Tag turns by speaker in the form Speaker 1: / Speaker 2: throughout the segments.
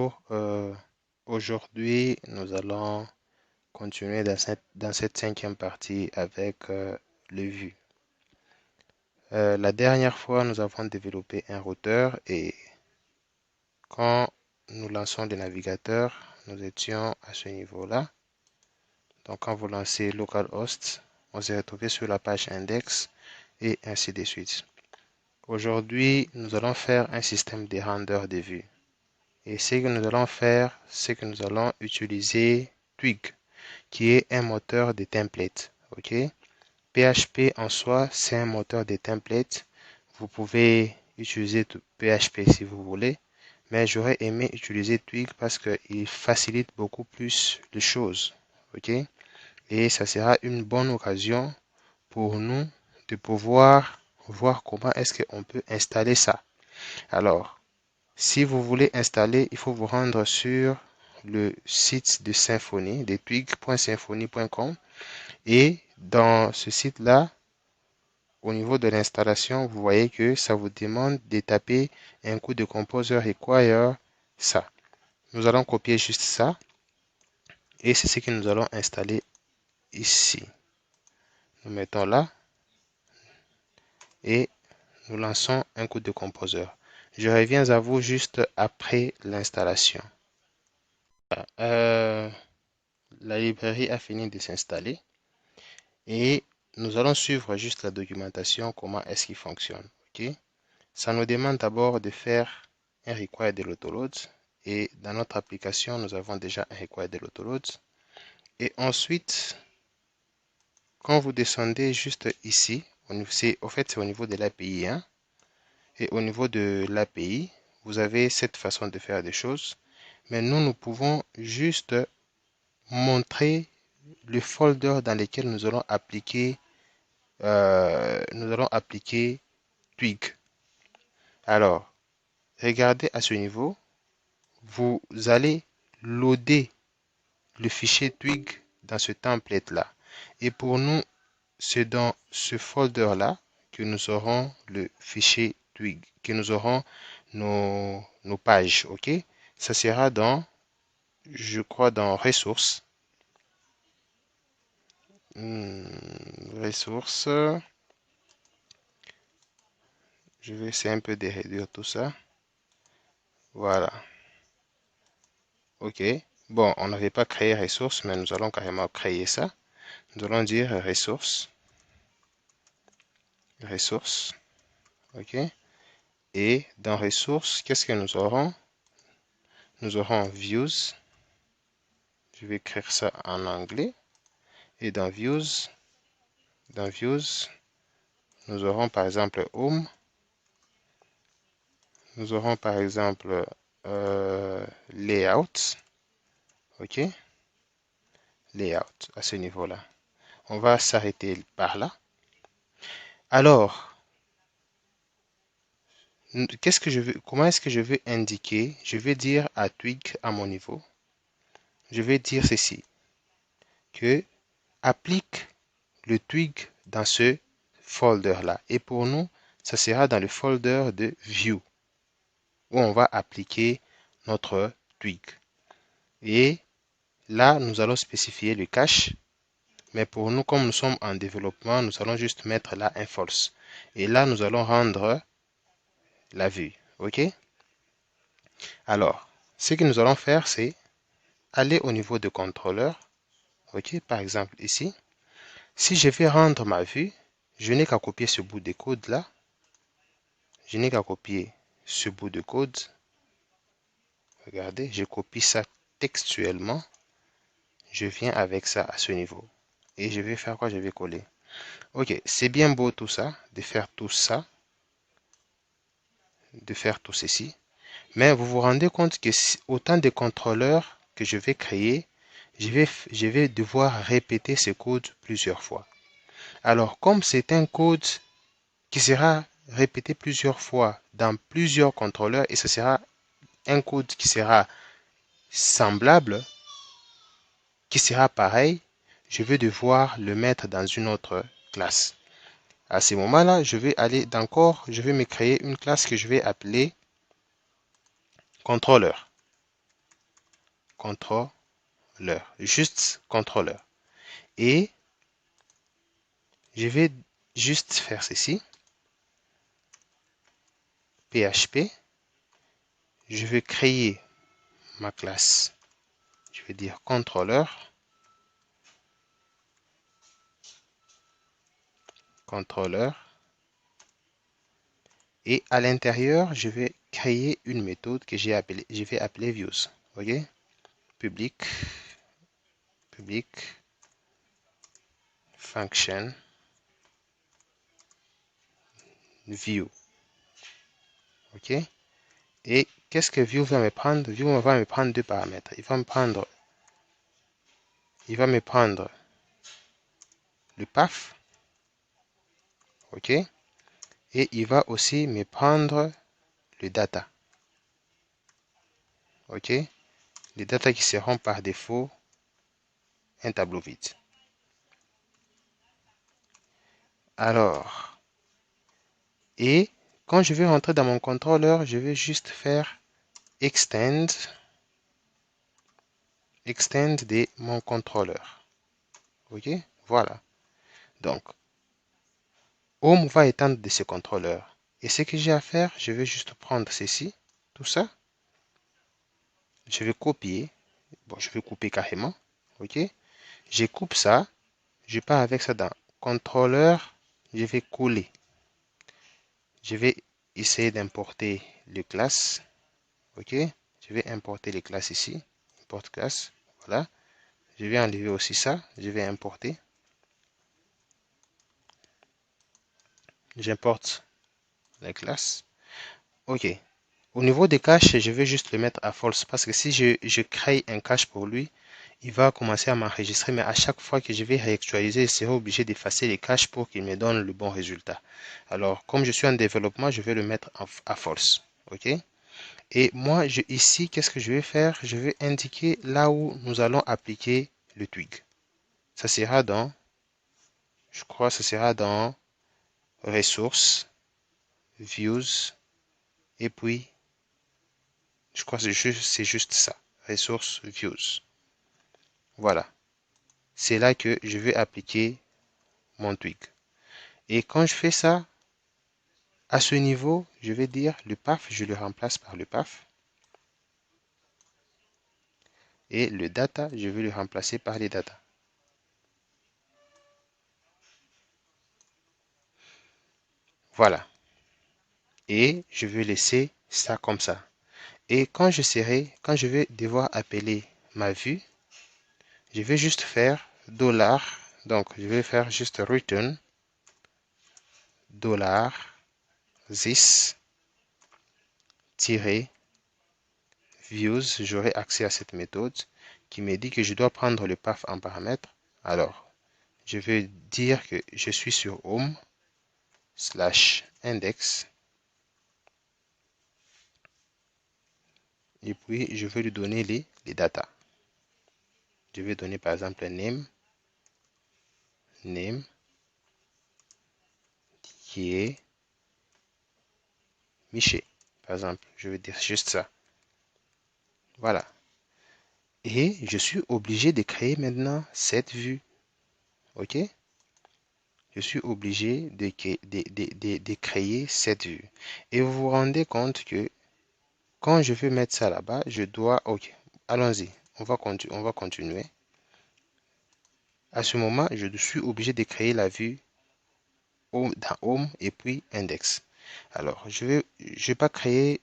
Speaker 1: Bonjour, aujourd'hui nous allons continuer dans cette cinquième partie avec le vue. La dernière fois nous avons développé un routeur et quand nous lançons le navigateur, nous étions à ce niveau-là. Donc quand vous lancez localhost, on s'est retrouvé sur la page index et ainsi de suite. Aujourd'hui, nous allons faire un système de render de vue. Et ce que nous allons faire, c'est que nous allons utiliser Twig, qui est un moteur de template. Ok? PHP en soi, c'est un moteur de template. Vous pouvez utiliser PHP si vous voulez, mais j'aurais aimé utiliser Twig parce qu'il facilite beaucoup plus les choses. Ok? Et ça sera une bonne occasion pour nous de pouvoir voir comment est-ce qu'on peut installer ça. Alors, si vous voulez installer, il faut vous rendre sur le site de Symfony, de twig.symfony.com. Et dans ce site-là, au niveau de l'installation, vous voyez que ça vous demande de taper un coup de composer require ça. Nous allons copier juste ça. Et c'est ce que nous allons installer ici. Nous mettons là. Et nous lançons un coup de composer. Je reviens à vous juste après l'installation. La librairie a fini de s'installer et nous allons suivre juste la documentation, comment est-ce qu'il fonctionne. Ok? Ça nous demande d'abord de faire un require de l'autoload et dans notre application, nous avons déjà un require de l'autoload. Et ensuite, quand vous descendez juste ici, c'est au niveau de l'API, hein, et au niveau de l'API, vous avez cette façon de faire des choses. Mais nous pouvons juste montrer le folder dans lequel nous allons appliquer Twig. Alors, regardez à ce niveau, vous allez loader le fichier Twig dans ce template-là. Et pour nous, c'est dans ce folder-là que nous aurons le fichier Twig, que nous aurons nos pages. OK? Ça sera dans, je crois, dans ressources. Ressources. Je vais essayer un peu de réduire tout ça. Voilà. OK. Bon, on n'avait pas créé ressources, mais nous allons carrément créer ça. Nous allons dire ressources. Ressources. OK. Et dans ressources, qu'est-ce que nous aurons? Nous aurons views. Je vais écrire ça en anglais. Et dans views, nous aurons par exemple home. Nous aurons par exemple layout. OK. Layout à ce niveau-là. On va s'arrêter par là. Alors, comment est-ce que je vais indiquer? Je vais dire à Twig à mon niveau. Je vais dire ceci, que applique le Twig dans ce folder-là. Et pour nous, ça sera dans le folder de View, où on va appliquer notre Twig. Et là, nous allons spécifier le cache. Mais pour nous, comme nous sommes en développement, nous allons juste mettre là un false. Et là, nous allons rendre la vue. OK? Alors, ce que nous allons faire, c'est aller au niveau de contrôleur. OK? Par exemple, ici. Si je vais rendre ma vue, je n'ai qu'à copier ce bout de code là. Je n'ai qu'à copier ce bout de code. Regardez, je copie ça textuellement. Je viens avec ça à ce niveau. Et je vais faire quoi? Je vais coller. Ok, c'est bien beau tout ça, de faire tout ça, de faire tout ceci. Mais vous vous rendez compte que autant de contrôleurs que je vais créer, je vais devoir répéter ce code plusieurs fois. Alors, comme c'est un code qui sera répété plusieurs fois dans plusieurs contrôleurs et ce sera un code qui sera semblable, qui sera pareil, je vais devoir le mettre dans une autre classe. À ce moment-là, je vais aller je vais me créer une classe que je vais appeler contrôleur. contrôleur, juste contrôleur. Et je vais juste faire ceci, PHP, je vais créer ma classe, je vais dire contrôleur, et à l'intérieur, je vais créer une méthode que je vais appeler views, ok, public function view, ok. Et qu'est-ce que view va me prendre? View va me prendre deux paramètres. Il va me prendre le path, ok, et il va aussi me prendre le data, ok, les data qui seront par défaut un tableau vide. Alors, et quand je vais rentrer dans mon contrôleur, je vais juste faire extend de mon contrôleur, ok, voilà. Donc, home va étendre de ce contrôleur. Et ce que j'ai à faire, je vais juste prendre ceci, tout ça, je vais copier, bon, je vais couper carrément, ok, je coupe ça, je pars avec ça dans contrôleur, je vais coller, je vais essayer d'importer les classes, ok, je vais importer les classes ici, import classe, voilà, je vais enlever aussi ça, je vais importer, j'importe les classes, ok. Au niveau des caches, je vais juste le mettre à false parce que si je crée un cache pour lui, il va commencer à m'enregistrer, mais à chaque fois que je vais réactualiser, il sera obligé d'effacer les caches pour qu'il me donne le bon résultat. Alors, comme je suis en développement, je vais le mettre à false. OK? Et moi, ici, qu'est-ce que je vais faire? Je vais indiquer là où nous allons appliquer le twig. Ça sera dans, je crois, ça sera dans ressources, views, et puis, je crois que c'est juste ça. Ressources, views. Voilà. C'est là que je vais appliquer mon twig. Et quand je fais ça, à ce niveau, je vais dire le path, je le remplace par le path. Et le data, je vais le remplacer par les data. Voilà. Et je vais laisser ça comme ça. Et quand je vais devoir appeler ma vue, je vais juste faire $. Donc, je vais faire juste return $this views. J'aurai accès à cette méthode qui me dit que je dois prendre le path en paramètre. Alors, je vais dire que je suis sur home / index et puis je vais lui donner les data. Je vais donner par exemple name qui est Miché. Par exemple, je vais dire juste ça. Voilà. Et je suis obligé de créer maintenant cette vue. OK? Je suis obligé de créer cette vue. Et vous vous rendez compte que quand je veux mettre ça là-bas, je dois... OK, allons-y. On va continuer. À ce moment, je suis obligé de créer la vue dans Home et puis Index. Alors, je vais pas créer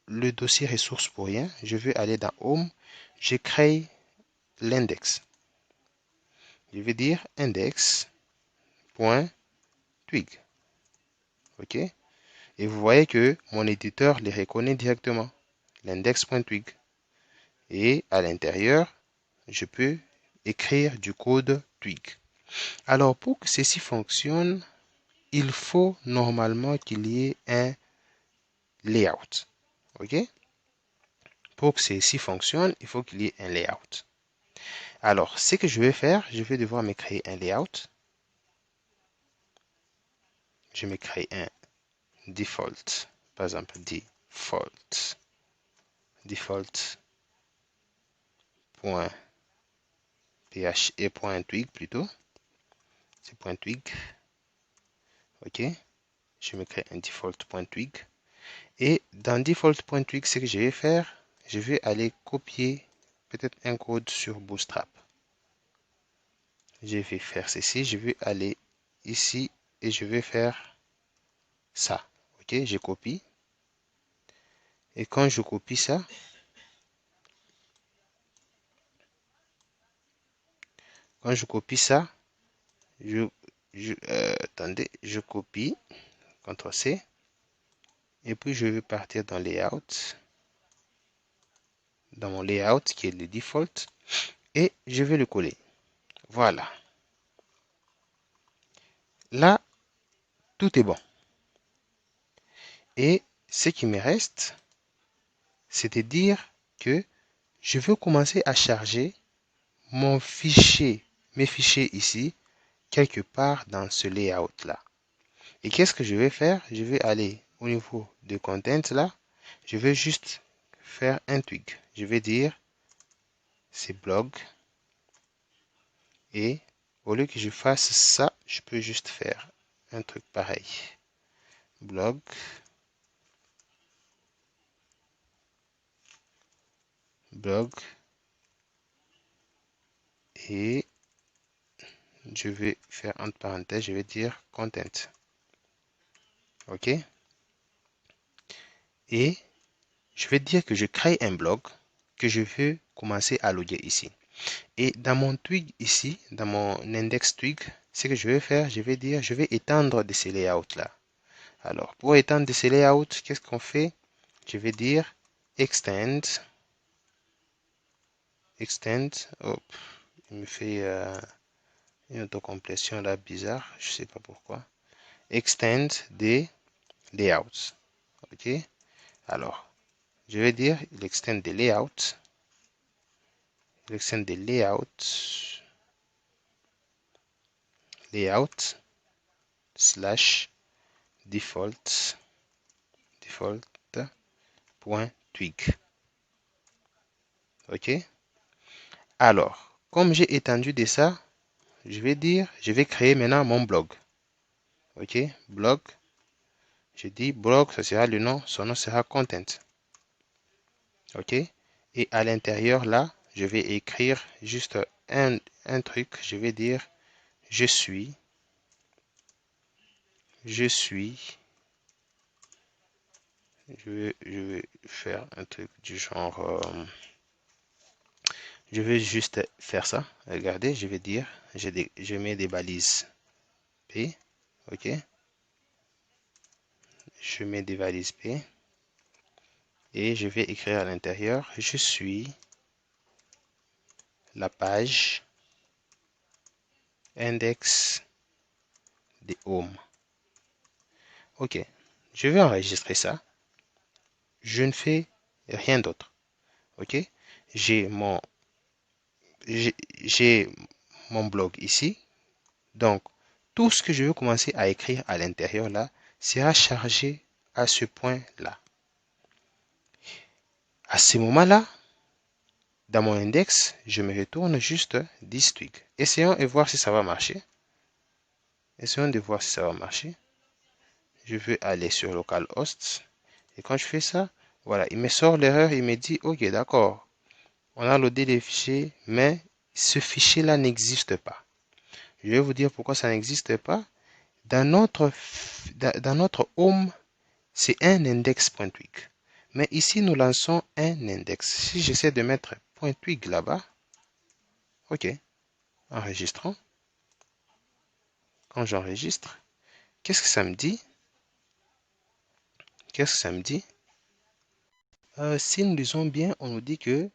Speaker 1: le dossier ressources pour rien. Je vais aller dans Home. Je crée l'index. Je vais dire index.twig. OK? Et vous voyez que mon éditeur les reconnaît directement. L'index.twig. Et à l'intérieur, je peux écrire du code twig. Alors, pour que ceci fonctionne, il faut normalement qu'il y ait un layout. OK? Pour que ceci fonctionne, il faut qu'il y ait un layout. Alors, ce que je vais faire, je vais devoir me créer un layout. Je me crée un default. Par exemple, default .twig plutôt. C'est .twig. OK. Je me crée un default.twig. Et dans default.twig, ce que je vais faire, je vais aller copier peut-être un code sur Bootstrap. Je vais faire ceci. Je vais aller ici et je vais faire ça. OK. Je copie. Et quand je copie ça, attendez, je copie, CTRL-C, et puis je vais partir dans Layout, dans mon Layout qui est le default, et je vais le coller. Voilà. Là, tout est bon. Et ce qui me reste, c'est de dire que je veux commencer à charger mon fichier, mes fichiers ici, quelque part dans ce layout-là. Et qu'est-ce que je vais faire? Je vais aller au niveau de content là. Je vais juste faire un twig. Je vais dire c'est blog. Et au lieu que je fasse ça, je peux juste faire un truc pareil. Blog. Blog. Et je vais faire entre parenthèses, je vais dire content. OK? Et je vais dire que je crée un blog que je veux commencer à loguer ici. Et dans mon twig ici, dans mon index twig, ce que je vais faire, je vais dire, je vais étendre de ces layouts là. Alors, pour étendre de ces layouts, qu'est-ce qu'on fait? Je vais dire extend. Oh, il me fait une autocomplétion là bizarre, je sais pas pourquoi. Extend des layouts. OK? Alors, je vais dire l'extend des layouts. L'extend des layouts. Layout slash default .twig. OK? Alors, comme j'ai étendu de ça, je vais dire, je vais créer maintenant mon blog. OK? Blog. Je dis blog, ça sera le nom, son nom sera content. OK? Et à l'intérieur là, je vais écrire juste un truc. Je vais dire je suis. Je vais faire un truc du genre. Je vais juste faire ça. Regardez, je vais dire, je mets des balises P. OK? Je mets des balises P. Et je vais écrire à l'intérieur, je suis la page index des home. OK. Je vais enregistrer ça. Je ne fais rien d'autre. OK? J'ai mon, j'ai mon blog ici. Donc, tout ce que je veux commencer à écrire à l'intérieur là sera chargé à ce point-là. À ce moment-là, dans mon index, je me retourne juste 10 tweaks. Essayons de voir si ça va marcher. Essayons de voir si ça va marcher. Je vais aller sur localhost. Et quand je fais ça, voilà, il me sort l'erreur. Il me dit, OK, d'accord. On a loadé les fichiers, mais ce fichier-là n'existe pas. Je vais vous dire pourquoi ça n'existe pas. Dans notre home, c'est un index.twig. Mais ici, nous lançons un index. Si j'essaie de mettre .twig là-bas, OK, enregistrons. Quand j'enregistre, qu'est-ce que ça me dit? Qu'est-ce que ça me dit? Si nous lisons bien, on nous dit que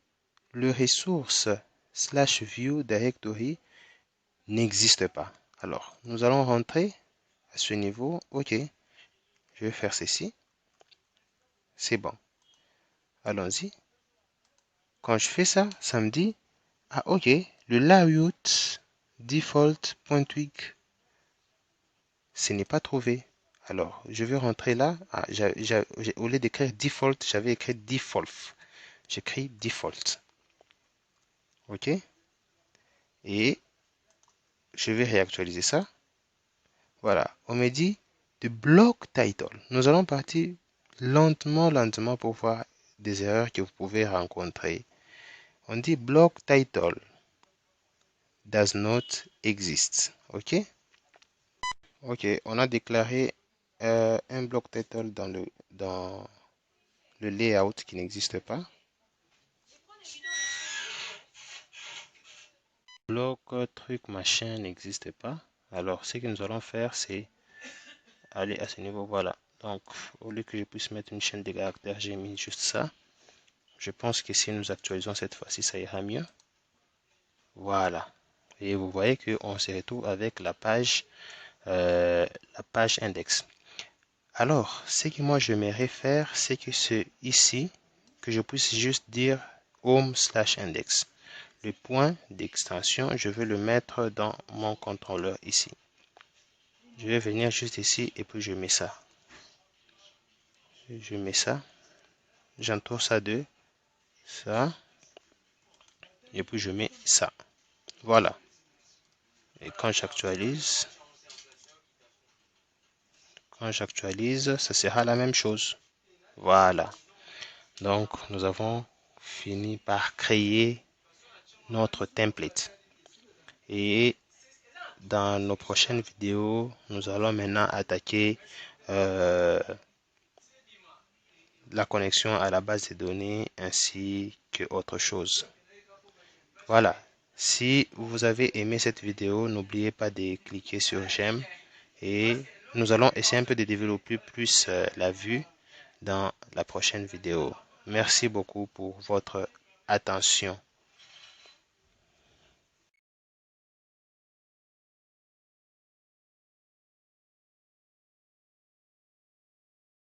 Speaker 1: le ressource /view directory n'existe pas. Alors, nous allons rentrer à ce niveau. OK, je vais faire ceci. C'est bon. Allons-y. Quand je fais ça, ça me dit, ah OK, le layout default.twig, ce n'est pas trouvé. Alors, je vais rentrer là. Ah, au lieu d'écrire default, j'avais écrit default. J'écris default. OK? Et je vais réactualiser ça. Voilà, on me dit de block title. Nous allons partir lentement pour voir des erreurs que vous pouvez rencontrer. On dit block title does not exist. OK? OK, on a déclaré un block title dans le layout qui n'existe pas. Bloc truc machin n'existe pas. Alors, ce que nous allons faire, c'est aller à ce niveau. Voilà. Donc, au lieu que je puisse mettre une chaîne de caractères, j'ai mis juste ça. Je pense que si nous actualisons cette fois-ci, ça ira mieux. Voilà. Et vous voyez qu'on se retrouve avec la page index. Alors, ce que moi j'aimerais faire, c'est que c'est ici, que je puisse juste dire home/index. Le point d'extension, je vais le mettre dans mon contrôleur ici. Je vais venir juste ici et puis je mets ça. Je mets ça. J'entoure ça de ça. Et puis je mets ça. Voilà. Et quand j'actualise, ça sera la même chose. Voilà. Donc, nous avons fini par créer notre template. Et dans nos prochaines vidéos, nous allons maintenant attaquer la connexion à la base de données ainsi que autre chose. Voilà. Si vous avez aimé cette vidéo, n'oubliez pas de cliquer sur j'aime et nous allons essayer un peu de développer plus la vue dans la prochaine vidéo. Merci beaucoup pour votre attention.